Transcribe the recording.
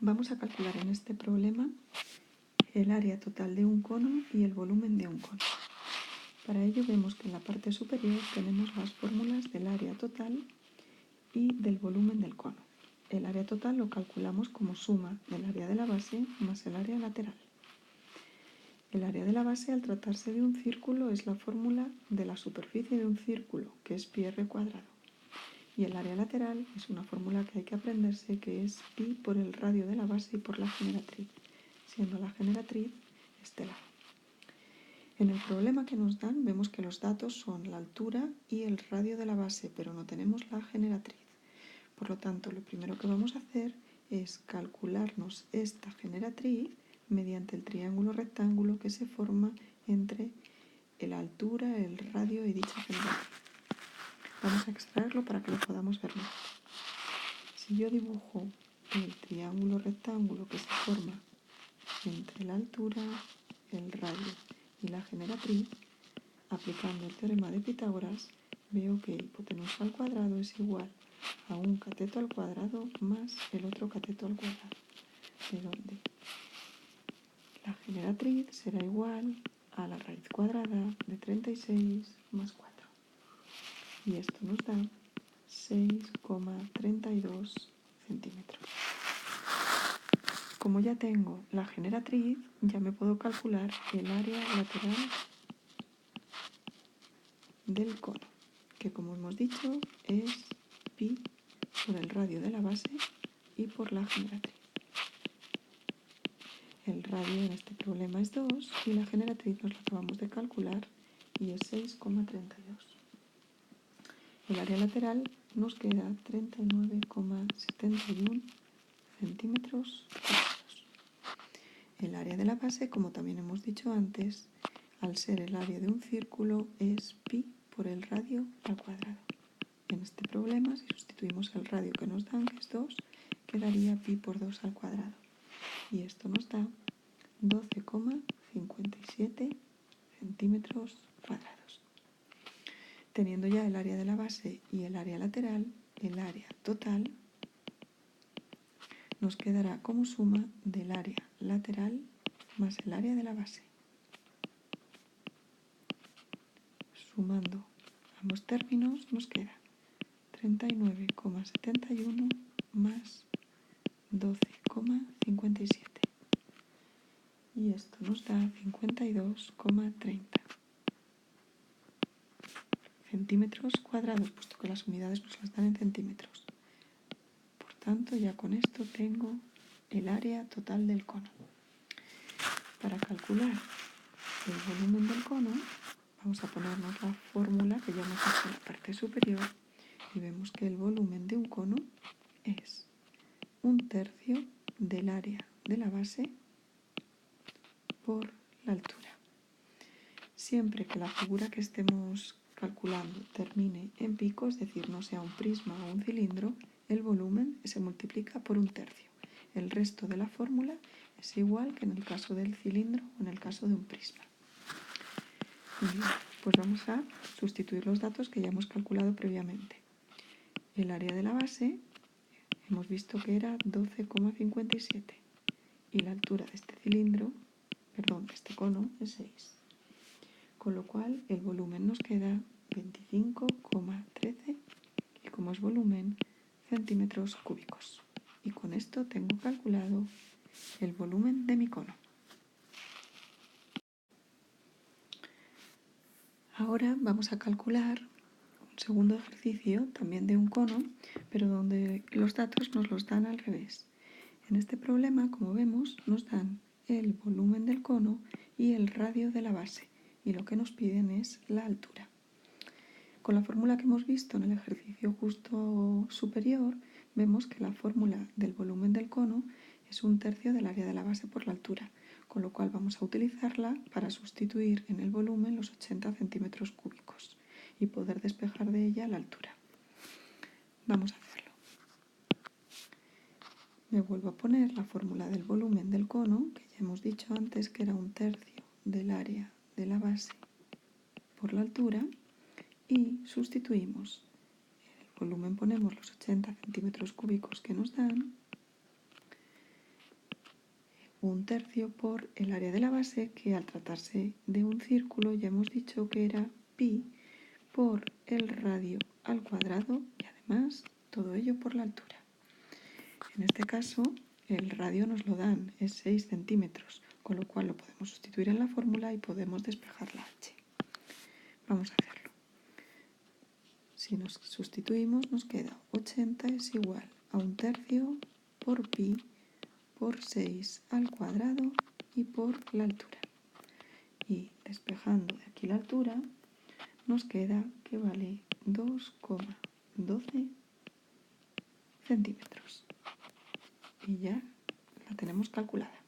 Vamos a calcular en este problema el área total de un cono y el volumen de un cono. Para ello vemos que en la parte superior tenemos las fórmulas del área total y del volumen del cono. El área total lo calculamos como suma del área de la base más el área lateral. El área de la base, al tratarse de un círculo, es la fórmula de la superficie de un círculo, que es pi r cuadrado. Y el área lateral es una fórmula que hay que aprenderse, que es pi por el radio de la base y por la generatriz, siendo la generatriz este lado. En el problema que nos dan vemos que los datos son la altura y el radio de la base, pero no tenemos la generatriz. Por lo tanto, lo primero que vamos a hacer es calcularnos esta generatriz mediante el triángulo rectángulo que se forma entre la altura, el radio y dicha generatriz. Vamos a extraerlo para que lo podamos ver mejor. Si yo dibujo el triángulo rectángulo que se forma entre la altura, el radio y la generatriz, aplicando el teorema de Pitágoras, veo que hipotenusa al cuadrado es igual a un cateto al cuadrado más el otro cateto al cuadrado, de donde la generatriz será igual a la raíz cuadrada de 36 más 4. Y esto nos da 6,32 centímetros. Como ya tengo la generatriz, ya me puedo calcular el área lateral del cono, que como hemos dicho es pi por el radio de la base y por la generatriz. El radio en este problema es 2 y la generatriz nos la acabamos de calcular y es 6,32. El área lateral nos queda 39,71 centímetros cuadrados. El área de la base, como también hemos dicho antes, al ser el área de un círculo, es pi por el radio al cuadrado. En este problema, si sustituimos el radio que nos dan, que es 2, quedaría pi por 2 al cuadrado. Y esto nos da 12,57 centímetros cuadrados. Teniendo ya el área de la base y el área lateral, el área total nos quedará como suma del área lateral más el área de la base. Sumando ambos términos nos queda 39,71 más 12,57. Y esto nos da 52,30 centímetros cuadrados, puesto que las unidades nos las dan en centímetros. Por tanto, ya con esto tengo el área total del cono. Para calcular el volumen del cono, vamos a ponernos la fórmula que ya hemos hecho en la parte superior y vemos que el volumen de un cono es 1/3 del área de la base por la altura. Siempre que la figura que estemos calculando termine en pico, es decir, no sea un prisma o un cilindro, el volumen se multiplica por 1/3. El resto de la fórmula es igual que en el caso del cilindro o en el caso de un prisma. Bien, pues vamos a sustituir los datos que ya hemos calculado previamente. El área de la base hemos visto que era 12,57 y la altura de este cilindro, de este cono, es 6. Con lo cual el volumen nos queda 25,13 y como es volumen, centímetros cúbicos. Y con esto tengo calculado el volumen de mi cono. Ahora vamos a calcular un segundo ejercicio, también de un cono, pero donde los datos nos los dan al revés. En este problema, como vemos, nos dan el volumen del cono y el radio de la base, y lo que nos piden es la altura. Con la fórmula que hemos visto en el ejercicio justo superior, vemos que la fórmula del volumen del cono es 1/3 del área de la base por la altura, con lo cual vamos a utilizarla para sustituir en el volumen los 80 centímetros cúbicos y poder despejar de ella la altura. Vamos a hacerlo. Me vuelvo a poner la fórmula del volumen del cono, que ya hemos dicho antes que era 1/3 del área de la base por la altura, y sustituimos. En el volumen ponemos los 80 centímetros cúbicos que nos dan 1/3 por el área de la base, que al tratarse de un círculo ya hemos dicho que era pi por el radio al cuadrado y además todo ello por la altura. En este caso el radio nos lo dan, es 6 centímetros, con lo cual lo podemos sustituir en la fórmula y podemos despejar la h. Vamos a hacerlo. Si nos sustituimos nos queda 80 es igual a 1/3 por pi por 6 al cuadrado y por la altura. Y despejando de aquí la altura, nos queda que vale 2,12 centímetros. Y ya la tenemos calculada.